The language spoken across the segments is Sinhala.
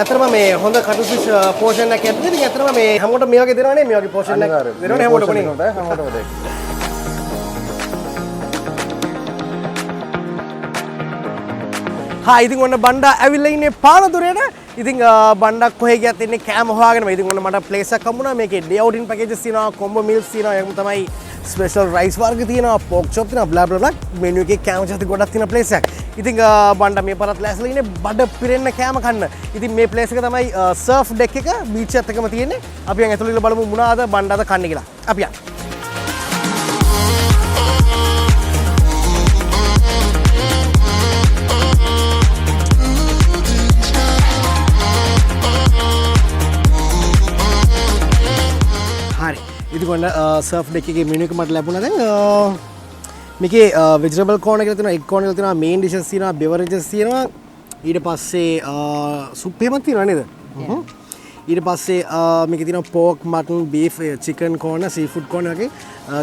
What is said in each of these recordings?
ඇත්තටම මේ හොඳ cuttlefish portion එකක් ඇතුලේ ඉතින් ඇත්තටම මේ හැමෝටම මේ වගේ දෙනවනේ මේ වගේ portion එකක් දෙනවනේ හැමෝටම නේ. හා ඉතින් ඔන්න බණ්ඩා ඇවිල්ලා ඉන්නේ පානදුරේට. ඉතින් බණ්ඩක් කොහෙ ගියත් ඉන්නේ කෑම හොයාගෙන. ඉතින් ඔන්න මට ප්ලේස් එකක් හම්බුණා. මේකේ day out in packages තියෙනවා, combo meals තියෙනවා, ඒකම තමයි ස්පෙෂල් රයිස් වර්ග තියෙනවා, pork chop තියෙනවා, blah blah blah. මෙනු එකේ කෑම ජාති ගොඩක් තියෙන ප්ලේස් එකක්. ඉතින් බණ්ඩා මේ පාරත් ලෑස්තිලා ඉන්නේ බඩ පිරෙන්න කෑම කන්න. ඉතින් මේ ප්ලේස් එක තමයි surf deck එක beach එකත් එකම තියෙන්නේ. අපි යන් ඇතුළේ ඉන්න බලමු මොනවාද බණ්ඩාද කන්නේ කියලා. අපි යන්. ඉතින් ඔන්න surf deck එකේ menu එක මට ලැබුණා දැන් මේකේ vegetable corner එකක් තියෙනවා, egg corner එකක් තියෙනවා, main dishes තියෙනවා, beverages තියෙනවා, ඊට පස්සේ soup එකක් තියෙනවා නේද? ඊට පස්සේ මේකේ තියෙනවා pork, mutton, beef, chicken corner, seafood corner වගේ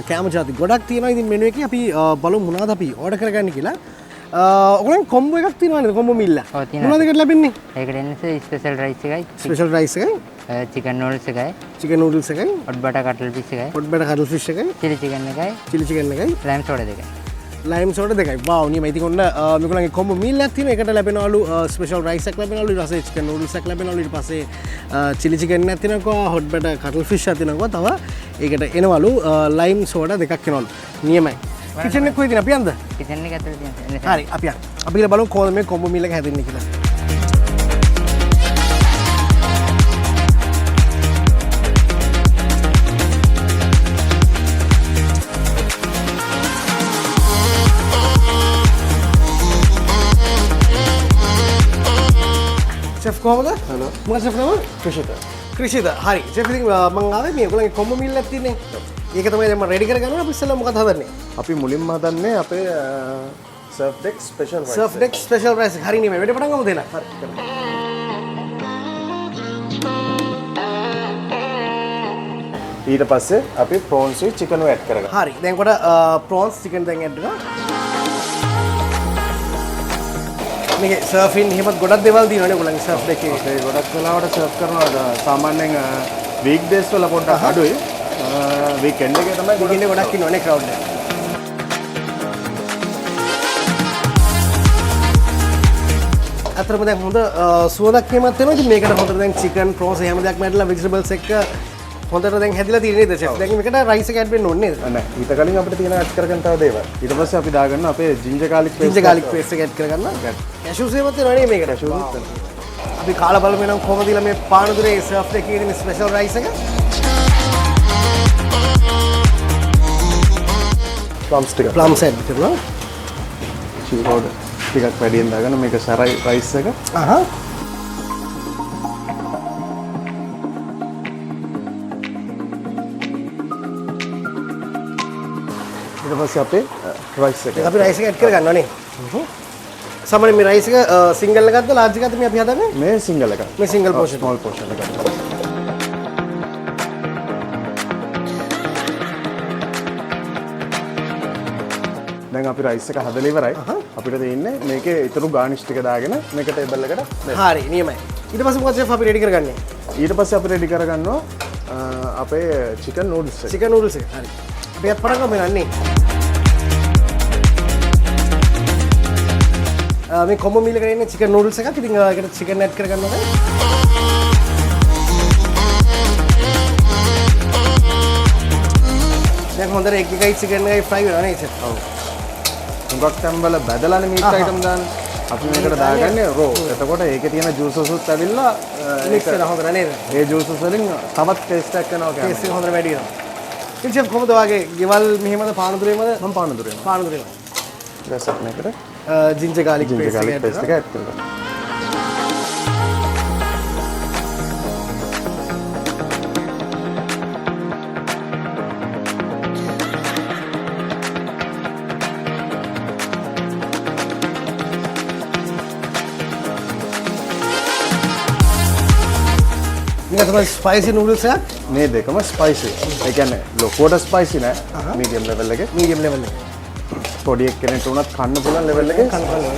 කෑම ජාති ගොඩක් තියෙනවා. ඉතින් menu එකේ අපි බලමු මොනවද අපි order කරගන්නේ කියලා. ඔයගොල්ලන් කොම්බෝ එකක් තියෙනවා නේද? කොම්බෝ මිල්ල. මොනවද ඒකට ලැබෙන්නේ? ඒකට එන්නේ ස්පෙෂල් රයිස් එකයි. ස්පෙෂල් රයිස් එකයි. chicken noodles එකයි. chicken noodles එකයි. hot butter cuttlefish එකයි. hot butter cuttlefish එකයි. chili chicken එකයි. chili chicken එකයි. lime soda දෙකයි. lime soda දෙකයි. wow නියම. ඉතින් ඔන්න මේගොල්ලන්ගේ කොම්බෝ මීල් එකක් තියෙනවා. ඒකට ලැබෙනවලු ස්පෙෂල් රයිස් එකක් ලැබෙනවලු. ඊට පස්සේ chicken noodles එකක් ලැබෙනවලු. ඊට පස්සේ chili chicken එකක් තියෙනවා. hot butter cuttlefish එකක් තියෙනවා. තව ඒකට එනවලු lime soda දෙකක් එනවලු. නියමයි. කිචන් එක කොහෙද අපි යන්ද? කිචන් එක ඇතුලේ තියෙන. හරි අපි යන්න. අපි ගිහලා බලමු කොහොමද මේ කොම්බෝ මීල් එක හැදෙන්නේ කියලා. chef කොහමද? hello. මොකද chef නම? ක්‍රිෂිත. හරි. chef ඉතින් මම ආවේ මේ ඔයගොල්ලන්ගේ කොම්බෝ මීල් එකක් තියෙන්නේ. ඒක තමයි දැන් මම රෙඩි කරගන්නවා. අපි ඉස්සෙල්ලා මොකද හදන්නේ? අපි මුලින්ම හදන්නේ අපේ surf deck special rice. surf deck special rice. හරි නේ මේ වැඩ පටන් ගමු දෙලා. හරි. ඊට පස්සේ අපි prawns with chicken add කරගන්නවා. හරි. දැන් කොට prawns chicken දැන් add කරනවා. මේකේ surfing එහෙමත් ගොඩක් දේවල් දිනවනේ ඔයගොල්ලන්ගේ surf deck එකේ. ඒ ගොඩක් වෙලාවට surf කරනවා සාමාන්‍යයෙන් weekdays වල පොඩ්ඩක් අඩුයි. weekend එකේ තමයි weekend එක ගොඩක් ඉන්නවනේ crowd එක. අතරම දැන් හොඳ සුවඳක් එහෙමත් වෙනවා. ඉතින් මේකට හොඳට දැන් chicken prawns එහෙම දෙයක් මැදලා vegetables එක්ක හොඳට දැන් හැදිලා තියෙන නේද chef? දැන් මේකට rice එක add වෙන්න ඕනේ නේද? නෑ. ඊට කලින් අපිට තියෙන add කරගන්න තව දේවල්. ඊට පස්සේ අපි දාගන්න අපේ ginger garlic paste. ginger garlic paste එක add කරගන්න. cashews එහෙමත් වෙනවා නේ මේකට. cashews අපි කාලා බලමු නම් කොහොමද කියලා මේ පානදුරේ surf deck එකේ තියෙන special rice එක. plums ටික. plums add කරනවා. chili powder ටිකක් වැඩියෙන් දාගන්න මේක සරයි rice එක. ඊට පස්සේ අපේ rice එක. අපි rice එක add කරගන්නවා නේ. සාමාන්‍යයෙන් මේ rice එක single එකක්ද large එකක්ද මේ අපි හදන්නේ? මේ single එක. මේ single portion. small portion එක. දැන් අපි rice එක හදලා ඉවරයි. අපිට තියෙන්නේ මේකේ ඊටු garnish ටික දාගෙන මේක table එකට දෙන්න. හරි නියමයි. ඊට පස්සේ මොකද chef අපි ready කරගන්නේ? ඊට පස්සේ අපි ready කරගන්නවා අපේ chicken noodles එක. chicken noodles එක. හරි. අපි අත් පටන් ගමු නන්නේ. මේ කොම්බෝ මීල් එකේ ඉන්නේ chicken noodles එකක්. ඉතින් ඒකට chicken add කරගන්නවා දැන්. දැන් හොඳට egg එකයි chicken එකයි fry වෙනවා නේද chef? ඔව්. හුඟක් තැම්බල බදලානේ meat item දාන්නේ. අපි මේකට දාගන්නේ raw. එතකොට ඒකේ තියෙන juices උත් ඇවිල්ලා mix වෙලා හොඳට නේද? ඒ juices වලින් තවත් taste එකක් එනවා කියන්නේ. taste එක හොඳට වැඩි වෙනවා. ඉතින් chef කොහොමද වාගේ ගෙවල් මෙහෙමද පානදුරේමද? මම පානදුරේම. පානදුරේම. රසක් මේකට ginger garlic paste එක add කරනවා. මේක තමයි spicy noodles එක. මේ දෙකම spicy. ඒ කියන්නේ ලොකුවට spicy නෑ. medium level එකේ. medium level එකේ. පොඩි එක්කෙනෙක්ට උනත් කන්න පුළුවන් level එකේ. කන්න පුළුවන්.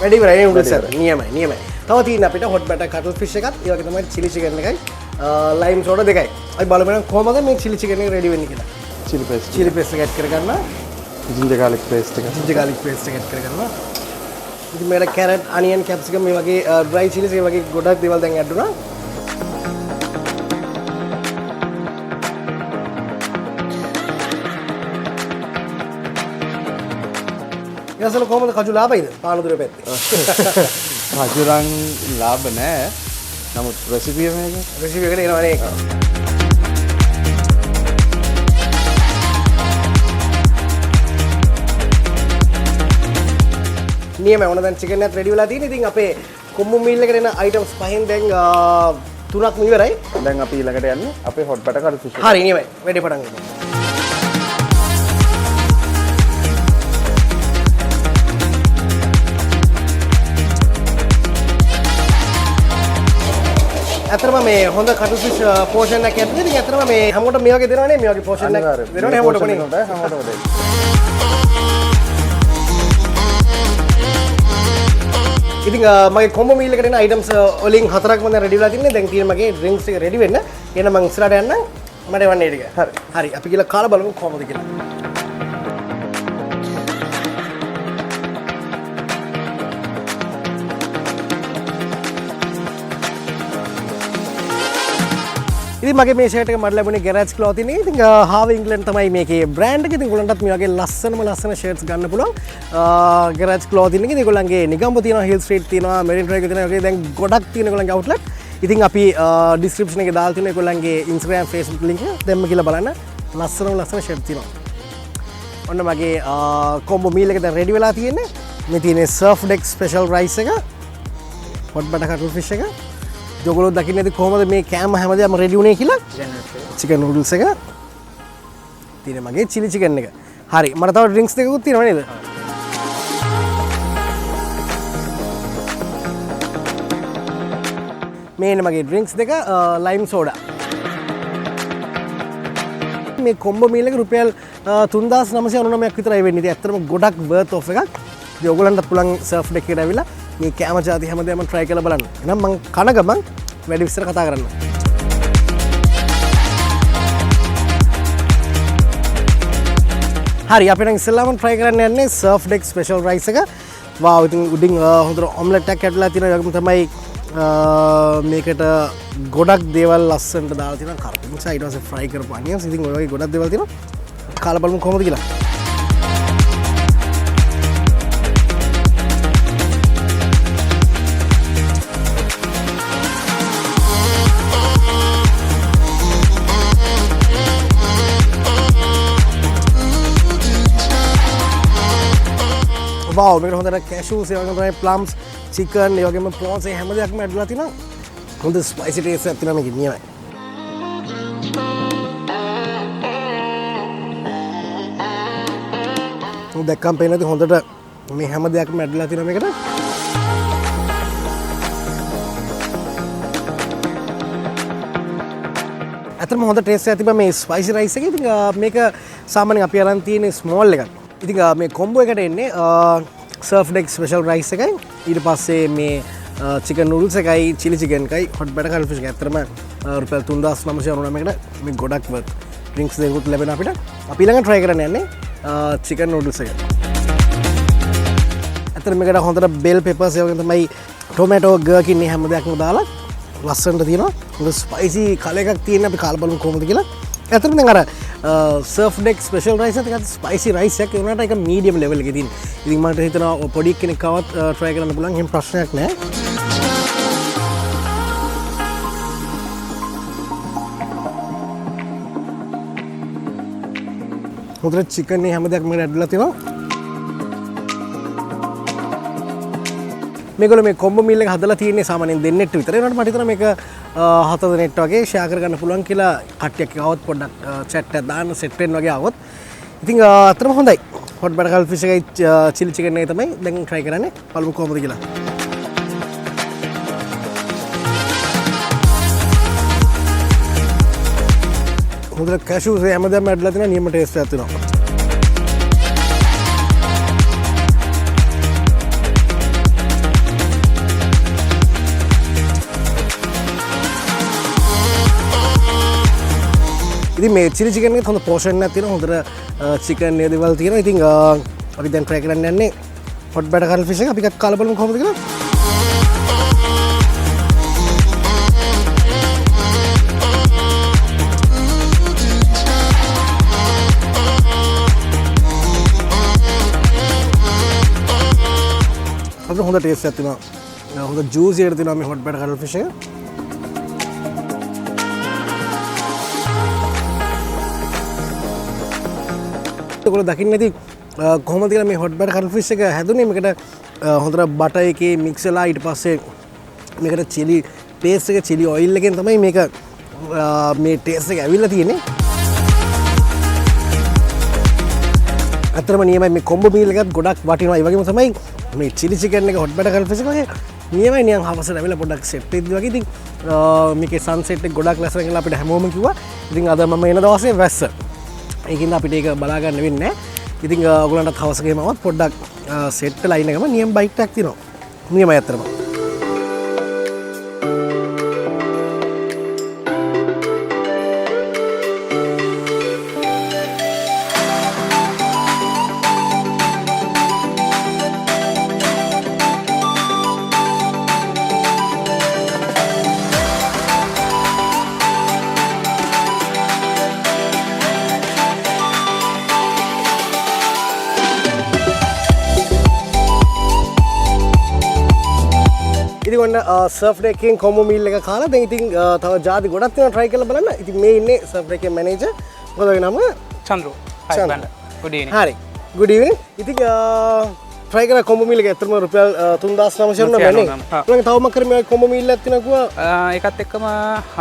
වැඩි ඉවරයි නූඩල්ස් එක. නියමයි. තව තියෙන අපිට hot batter cuttlefish එකත් ඒ වගේ තමයි chili chicken එකයි lime soda දෙකයි. අපි බලමු නම් කොහමද මේ chili chicken එක ready වෙන්නේ කියලා. chili paste එක add කරගන්නවා. ginger garlic paste එක. add කරගන්නවා. ඉතින් මේකට carrot, onion, capsicum මේ වගේ dry chilies ඒ වගේ ගොඩක් දේවල් දැන් add වුණා. ඉතින් කොහොමද කජු ලාභයිද පානදුර පැත්තේ? කජුරන් ලාභ නැහැ. නමුත් රෙසිපි එකට එනවනේ. නියමයි. ඕන දැන් chicken එකත් ready වෙලා තියෙන. ඉතින් අපේ කොම්බු meal එකට එන items පහෙන් දැන් තුනක් ඉවරයි. දැන් අපි ඊළඟට යන්නේ අපේ hot batter cuttlefish. හරි නියමයි. වැඩි පටන් ගමු. ඇත්තටම මේ හොඳ cuttlefish portion එකක් ඇතුලේ ඉතින් ඇත්තටම මේ හැමෝටම මේ වගේ දෙනවනේ මේ වගේ portion එකක් දෙනවනේ හැමෝටම නේ හැමෝටම දෙන්න. ඉතින් මගේ කොම්බෝ මීල් එකට එන items වලින් හතරක්ම දැන් ready වෙලා තින්නේ. දැන් තියෙන මගේ drinks ටික ready වෙන්න. එහෙනම් මම ඉස්සරහට යන්නම්. මට එවන්නේ ටික. හරි. අපි කියලා කාලා බලමු කොහොමද කියලා. ඉතින් මගේ මේ ෂර්ට් එක මට ලැබුණේ garage clothing එකේ. ඉතින් Harv England තමයි මේකේ brand එක. ඉතින් ඒගොල්ලන්ටත් මේ වගේ ලස්සනම shirts ගන්න පුළුවන්. garage clothing එකේ ඒගොල්ලන්ගේ නිගම්බ තියෙනවා, Hill Street තියෙනවා, Marine Drive තියෙනවා. වගේ දැන් ගොඩක් තියෙන ඒගොල්ලන්ගේ outlet. ඉතින් අපි description එකේ දාලා තියෙනවා ඒගොල්ලන්ගේ Instagram, Facebook link එක. දැම්ම කියලා බලන්න. ලස්සන shirt තියෙනවා. ඔන්න මගේ combo meal එක දැන් ready වෙලා තියෙන්නේ. මේ තියෙන්නේ surf deck special rice එක, hot batter cuttlefish එක. ඔයගොල්ලෝ දකින්න ඇති කොහොමද මේ කෑම හැමදේම රෙඩි වුනේ කියලා? chicken noodles එක. තියෙන මගේ chili chicken එක. හරි. මට තව drinks දෙකකුත් තියෙනව නේද? මේ ඉන්නේ මගේ drinks දෙක lime soda. මේ combo meal එක රුපියල් 3999ක් විතරයි වෙන්නේ. ඉතින් ඇත්තටම ගොඩක් worth of එකක්. ඉතින් ඔයගොල්ලන්ට පුළුවන් surf deck එකට ඇවිල්ලා මේ කෑම ජාති හැමදේම try කරලා බලන්න. එහෙනම් මං කන ගමන් වැඩි විස්තර කතා කරන්න. හරි අපි නම් ඉස්සෙල්ලාම try කරන්න යන්නේ surf deck special rice එක. වාව් ඉතින් උඩින් හොඳට omelette එකක් ඇටලා තියෙනවා. ඒකම තමයි මේකට ගොඩක් දේවල් ලස්සනට දාලා තියෙනවා. කරපිංචා ඊට පස්සේ fry කරපු onions. ඉතින් ඔය වගේ ගොඩක් දේවල් තියෙනවා. කාලා බලමු කොහොමද කියලා. wow මේකට හොඳට cashews ඒ වගේම තමයි plums chicken ඒ වගේම prawns ඒ හැම දෙයක්ම ඇඩ් වෙලා තිනවා. හොඳ spicy taste එකක් තියෙනවා මේකේ නියමයි. දැක්කම පේන්නේ නැති හොඳට මේ හැම දෙයක්ම ඇඩ් වෙලා තිනවා මේකට. ඇත්තටම හොඳ ටේස්ට් එකක් තිබ්බා මේ ස්පයිසි රයිස් එකේ. ඉතින් මේක සාමාන්‍යයෙන් අපි අරන් තියෙන ස්මෝල් එකක්. ඉතින් මේ කොම්බෝ එකට එන්නේ surf deck special rice එකයි ඊට පස්සේ මේ chicken noodles එකයි chili chicken එකයි hot batter cuttlefish එක. ඇත්තටම රුපියල් 3999කට මේ ගොඩක් worth. drinks දෙකකුත් ලැබෙන අපිට. අපි ඊළඟට try කරන්න යන්නේ chicken noodles එක. ඇත්තටම මේකට හොඳට bell peppers ඒ වගේ තමයි tomato gherkin මේ හැම දෙයක්ම දාලා ලස්සනට තියෙනවා. හොඳ spicy කල එකක් තියෙන අපි කාලා බලමු කොහොමද කියලා. ඇත්තටම දැන් අර surf deck special rice එකත් spicy rice එකක් ඒ වුණාට ඒක medium level එකේ තියෙන. ඉතින් මට හිතෙනවා පොඩි කෙනෙක් ආවත් try කරන්න පුළුවන්. එහෙම ප්‍රශ්නයක් නැහැ. හොඳට chicken මේ හැම දෙයක්ම මේකට ඇඩ්ලා තියෙනවා. මේගොල්ලෝ මේ කොම්බෝ මීල් එක හදලා තියෙන්නේ සාමාන්‍යයෙන් දෙන්නෙක්ට විතර. ඒනට මට හිතෙනවා මේක 7 දෙනෙක්ට වගේ ෂෙයා කරගන්න පුළුවන් කියලා කට්ටියක් આવොත් පොඩ්ඩක් chat එක දාන්න set වෙන්න වගේ આવොත්. ඉතින් අතරම හොඳයි. hot batter cuttlefish එකයි chili chicken එකයි තමයි දැන් try කරන්නේ. බලමු කොහොමද කියලා. හොඳට cashews හැමදාම ඇඩ්ලා තියෙනවා. නියම taste එකක් තියෙනවා. ඉතින් මේ chili chicken එකත් හොඳ portion එකක් තියෙනවා. හොඳට chicken නේද දේවල් තියෙනවා. ඉතින් අපි දැන් try කරන්න යන්නේ hot batter cuttlefish එක. අපි එකක් කාලා බලමු කොහොමද කියලා. අපිට හොඳ ටේස්ට් එකක් තියෙනවා. හොඳ ජූසි එකට තියෙනවා මේ hot batter cuttlefish එක. ඔයගොල්ලෝ දකින්න ඇති කොහොමද කියලා මේ hot batter cuttlefish එක හැදුනේ. මේකට හොඳට බටර් එකේ මික්ස් වෙලා ඊට පස්සේ මේකට chili paste එක chili oil එකෙන් තමයි මේක මේ ටේස්ට් එක ඇවිල්ලා තියෙන්නේ. අතරම නියමයි මේ කොම්බෝ මීල් එකත් ගොඩක් වටිනවා. ඒ වගේම තමයි මේ chili chicken එක hot batter cuttlefish එක වගේ නියමයි නියම් හවසට ඇවිල්ලා පොඩ්ඩක් සෙට් වෙද්දි වගේ. ඉතින් මේකේ sunset එක ගොඩක් ලස්සන කියලා අපිට හැමෝම කිව්වා. ඉතින් අද මම එන දවසේ වැස්ස. ඒකින්ද අපිට ඒක බලා ගන්න වෙන්නේ නැහැ. ඉතින් ඔයගොල්ලන්ට හවස ගෙමවත් පොඩ්ඩක් සෙට් වෙලා ඉන්න ගම නියම් බයිට් එකක් තියෙනවා. නියමයි අතරම. ඉතින් ඔන්න සර්ෆ් එකෙන් කොම්බෝ මීල් එක කාලා දැන් ඉතින් තව ජාති ගොඩක් තියෙනවා try කරලා බලන්න. ඉතින් මේ ඉන්නේ සර්ෆ් එකේ මැනේජර්. මොකද නම? චන්ද්‍රු. Hi Banda. Good evening. හරි. good evening. ඉතින් try කරලා කොම්බෝ මීල් එක ඇත්තටම රුපියල් 3999 නේ. ඊළඟ තව මක්කර මේ කොම්බෝ මීල් එකක් තියෙනවා කිව්වා. ඒකත් එක්කම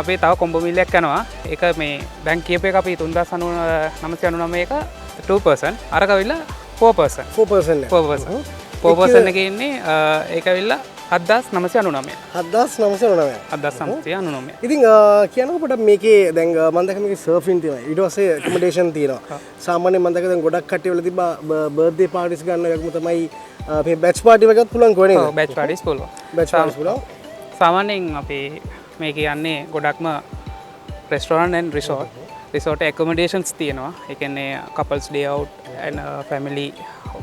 අපේ තව කොම්බෝ මීල් එකක් යනවා. ඒක මේ දැන් කියපු එක අපි 3999 එක 2%. අරක අවිල්ලා 4%. 4%. 4% එකේ ඉන්නේ ඒක අවිල්ලා 7999. 7999. 7999. ඉතින් කියන්නකො පොඩ්ඩක් මේකේ දැන් මම දැක්ක මේකේ සර්ෆින් තියෙනවා. ඊට පස්සේ ඇකොමඩේෂන් තියෙනවා. සාමාන්‍යයෙන් මම දැක්ක දැන් ගොඩක් කට්ටිය වල තිබ්බා බර්ත්ඩේ පාටිස් ගන්න එකම තමයි මේ බැච් පාටි එකත් පුළුවන් කොහේ නේද? ඔව් බැච් පාටිස් පුළුවන්. බැච් පාටිස් පුළුවන්. සාමාන්‍යයෙන් අපි මේ කියන්නේ ගොඩක්ම රෙස්ටෝරන්ට් ඇන්ඩ් රිසෝට් accommodations තියෙනවා. ඒ කියන්නේ couples day out and family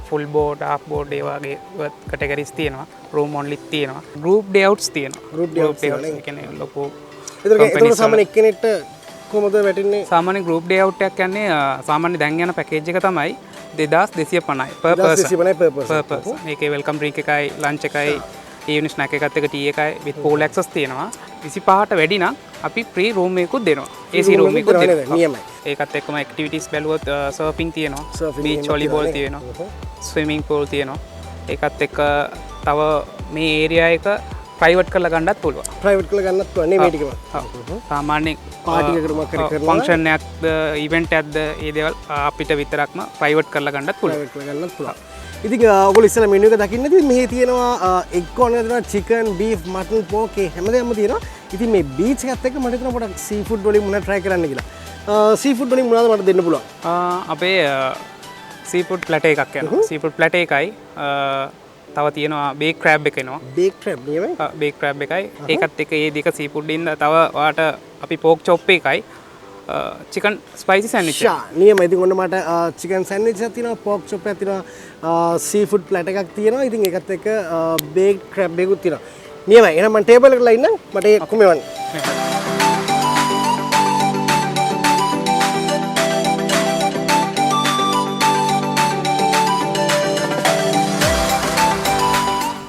full board half board ඒ වගේ categories තියෙනවා. room only තියෙනවා. group day outs තියෙනවා. group day outs ඒ කියන්නේ ලොකු ඒතර සාමාන්‍ය එක්කෙනෙක්ට කොහොමද වැටෙන්නේ? සාමාන්‍ය group day out එකක් කියන්නේ සාමාන්‍ය දැන් යන පැකේජ් එක තමයි 2250යි per person. මේකේ welcome drink එකයි lunch එකයි evening snack එකත් එක tea එකයි with pool access තියෙනවා. 25ට වැඩි නම් අපි free room එකකුත් දෙනවා. AC room එකකුත් දෙනවා. නියමයි. ඒකත් එක්කම activities බැලුවොත් surfing තියෙනවා. beach volleyball තියෙනවා. swimming pool තියෙනවා. ඒකත් එක්ක තව මේ area එක private කරලා ගන්නත් පුළුවන්. private කරලා ගන්නත් පුළුවන් නේ මේ ටිකම. ඔව්. සාමාන්‍යයෙන් party එකකට කරනවා. function එකක්ද event එකක්ද ඒ දේවල් අපිට විතරක්ම private කරලා ගන්නත් පුළුවන්. private කරලා ගන්නත් පුළුවන්. ඉතින් ඔයගොල්ලෝ ඉස්සෙල්ලා මෙනු එක දකින්නදී මෙහි තියෙනවා egg corn එක තියෙනවා chicken beef mutton pork හැමදේම තියෙනවා. ඉතින් මේ beach එකත් එක්ක මට හිතෙනවා පොඩක් seafood වලින් මොනවද try කරන්න කියලා. seafood වලින් මොනවද මට දෙන්න පුළුවන්? අපේ seafood platter එකක් යනවා. seafood platter එකයි තව තියෙනවා baked crab එක එනවා. baked crab නියමයි. baked crab එකයි. ඒකත් එක්ක ඒ දෙක seafood ඉන්න තව ඔයාට අපි pork chop එකයි chicken spicy sandwich. නියමයි. ඉතින් ඔන්න මට chicken sandwich එකක් තියෙනවා, pork chop එකක් තියෙනවා, seafood platter එකක් තියෙනවා. ඉතින් ඒකත් එක්ක baked crab එකකුත් තියෙනවා. නියමයි. එහෙනම් මම table එකකට ඉන්නම්. මට ඒක කොහොම එවන්න?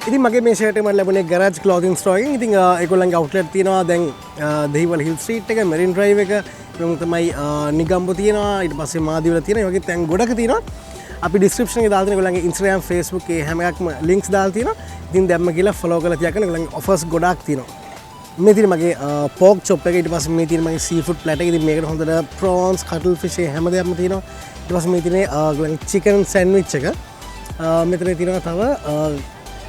ඉතින් මගේ මේ ෂර්ට් එක මට ලැබුණේ garage clothing store එකෙන්. ඉතින් ඒගොල්ලන්ගේ outlet තියෙනවා දැන් දෙහිවල hill street එක, marine drive එක, ඊළඟ තමයි නිගම්බු තියෙනවා, ඊට පස්සේ මාදිවල තියෙනවා. ඒ වගේ තැන් ගොඩක තියෙනවා. අපි description එකේ දාලා තියෙන ඒගොල්ලන්ගේ Instagram, Facebook ඒ හැම එකක්ම links දාලා තියෙනවා. ඉතින් දැම්ම කියලා follow කරලා තියාගන්න. ඒගොල්ලන්ගේ offers ගොඩක් තියෙනවා. මේ තියෙන මගේ pork chop එක, ඊට පස්සේ මේ තියෙන මගේ seafood platter එක. ඉතින් මේකට හොඳට prawns, cuttlefish හැමදේම තියෙනවා. ඊට පස්සේ මේ තියෙන ඒගොල්ලන්ගේ chicken sandwich එක. මෙතන තියෙනවා තව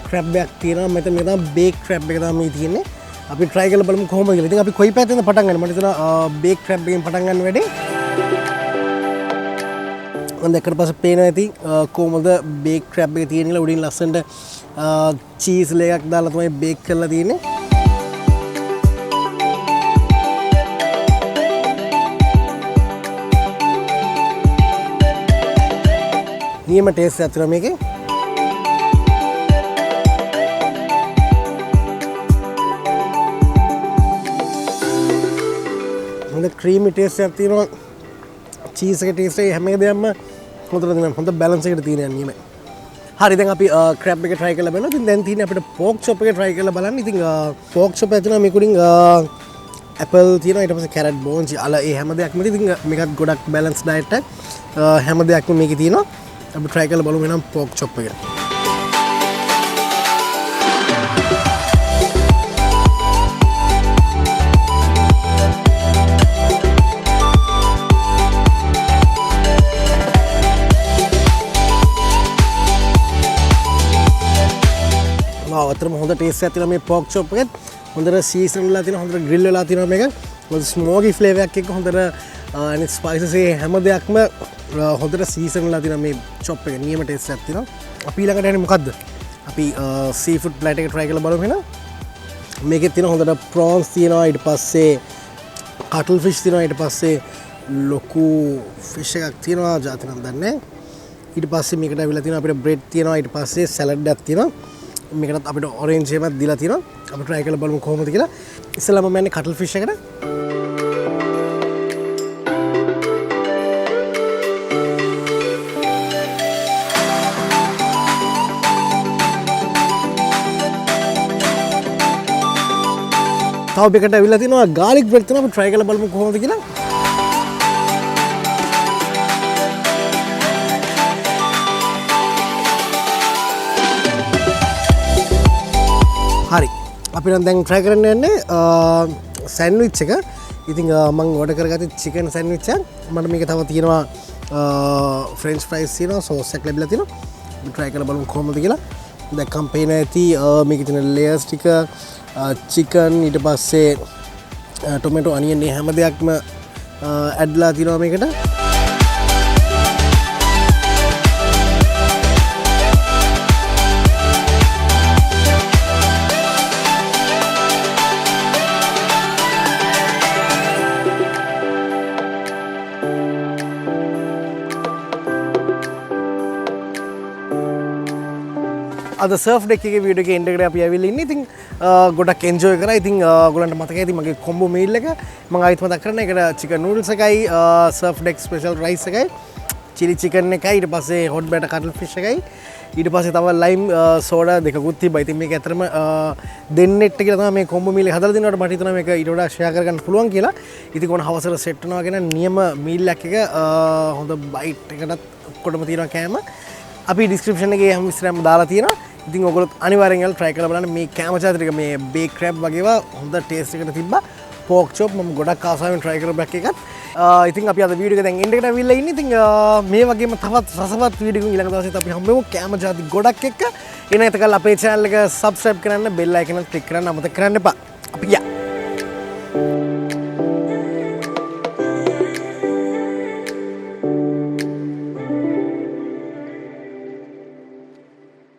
crab එකක් තියෙනවා. මෙතන මේ තමයි baked crab එක තමයි තියෙන්නේ. අපි try කරලා බලමු කොහොමද කියලා. ඉතින් අපි කොයි පැත්තෙන්ද පටන් ගන්නේ? මට හිතෙනවා baked crab එකෙන් පටන් ගන්න වැඩේ. මම දැක්කට පස්සේ පේනවා ඇති කොහොමද baked crab එක තියෙන කියලා. උඩින් ලස්සනට cheese layer එකක් දාලා තමයි bake කරලා තියෙන්නේ. නියම ටේස්ට් එකක් තියෙනවා මේකේ. හොඳ ක්‍රීමි ටේස්ට් එකක් තියෙනවා. චීස් එක ටේස්ට් එක හැම එකම හොඳට තියෙනවා. හොඳ බැලන්ස් එකකට තියෙනවා නියමයි. හරි දැන් අපි ක්‍රැබ් එක try කරලා බලමු. ඉතින් දැන් තියෙන්නේ අපිට pork chop එක try කරලා බලන්න. ඉතින් pork chop එක තියෙනවා මේකුඩින් apple තියෙනවා ඊට පස්සේ carrot bones අල ඒ හැම දෙයක්ම ඉතින් මේකත් ගොඩක් balance diet එකක්. හැම දෙයක්ම මේකේ තියෙනවා. අපි try කරලා බලමු එහෙනම් pork chop එක. අතරම හොඳ ටේස්ට් එකක් තියෙනවා මේ pork chop එකෙත්. හොඳට සීසන් වෙලා තියෙනවා, හොඳට ග්‍රිල් වෙලා තියෙනවා මේක. හොඳ ස්මෝකි ෆ්ලේවර් එකක් එක්ක හොඳට අනිත් ස්පයිසස් ඒ හැම දෙයක්ම හොඳට සීසන් වෙලා තියෙනවා මේ chop එක. නියම ටේස්ට් එකක් තියෙනවා. අපි ඊළඟට යන්නේ මොකද්ද? අපි seafood platter එක try කරලා බලමු එහෙනම්. මේකෙත් තියෙනවා හොඳට prawns තියෙනවා, ඊට පස්සේ cuttlefish තියෙනවා, ඊට පස්සේ ලොකු fish එකක් තියෙනවා, ජාති නම් දන්නේ නැහැ. ඊට පස්සේ මේකට අවිලා තියෙනවා අපිට bread තියෙනවා, ඊට පස්සේ salad එකක් තියෙනවා. මේකටත් අපිට orange එකක් දීලා තියෙනවා. අපි try කරලා බලමු කොහොමද කියලා. ඉස්සෙල්ලාම මම යන්නේ cuttlefish එකට. තව එකකට අවිලා තියෙනවා garlic bread තියෙනවා. අපි try කරලා බලමු කොහොමද කියලා. හරි අපි නම් දැන් try කරන්න යන්නේ සෑන්ඩ්විච් එක. ඉතින් මම ඕඩර් කරගත්තේ chicken sandwich එක. මට මේක තව තියෙනවා french fries තියෙනවා, sauce එකක් ලැබිලා තියෙනවා. අපි try කරලා බලමු කොහොමද කියලා. දැක්කම පේන ඇති මේකේ තියෙන layers ටික chicken ඊට පස්සේ tomato onion මේ හැම දෙයක්ම ඇඩ්ලා තියෙනවා මේකට. අද සර්ෆ් ඩෙක් එකේ වීඩියෝ එකේ එන්ඩ් එකට අපි ඇවිල්ලා ඉන්නේ. ඉතින් ගොඩක් එන්ජොයි කරා. ඉතින් ඔයගොල්ලන්ට මතකයි ඉතින් මගේ කොම්බෝ මීල් එක මම ආයෙත් මතක් කරනවා. ඒකට chicken noodles එකයි සර්ෆ් ඩෙක් ස්පෙෂල් රයිස් එකයි chili chicken එකයි ඊට පස්සේ hot batter cuttlefish එකයි ඊට පස්සේ තව lime soda දෙකකුත් තිබ්බා. ඉතින් මේක ඇත්තටම දෙන්නෙට් කියලා තමයි මේ කොම්බෝ මීල් එක හදලා දෙනවට මට හිතුණා මේක ඊට වඩා ෂෙයා කරගන්න පුළුවන් කියලා. ඉතින් කොහොම හවසට සෙට් වෙනවා කියන නියම මීල් එකක් එක හොඳ බයිට් එකකට ඔක්කොටම තියෙනවා කෑම. අපි ඩිස්ක්‍රිප්ෂන් එකේ හැම විස්තරයක්ම දාලා තියෙනවා. ඉතින් ඔයගොල්ලෝ අනිවාර්යෙන් යලා try කරලා බලන්න. මේ කෑම චාරික මේ bake crab වගේව හොඳ taste එකකට තිබ්බා. pork chop මම ගොඩක් ආසාවෙන් try කරපු එකක්. ඉතින් අපි අද වීඩියෝ එක දැන් එන්ඩ් එකට අවිල්ලා ඉන්නේ. ඉතින් මේ වගේම තවත් රසවත් වීඩියෝ එකකින් ඊළඟ දවසෙත් අපි හම්බෙමු කෑම චාරික ගොඩක් එක්ක. එන එතකල් අපේ channel එක subscribe කරන්න, bell icon එක click කරන්න අමතක කරන්න එපා. අපි ගියා.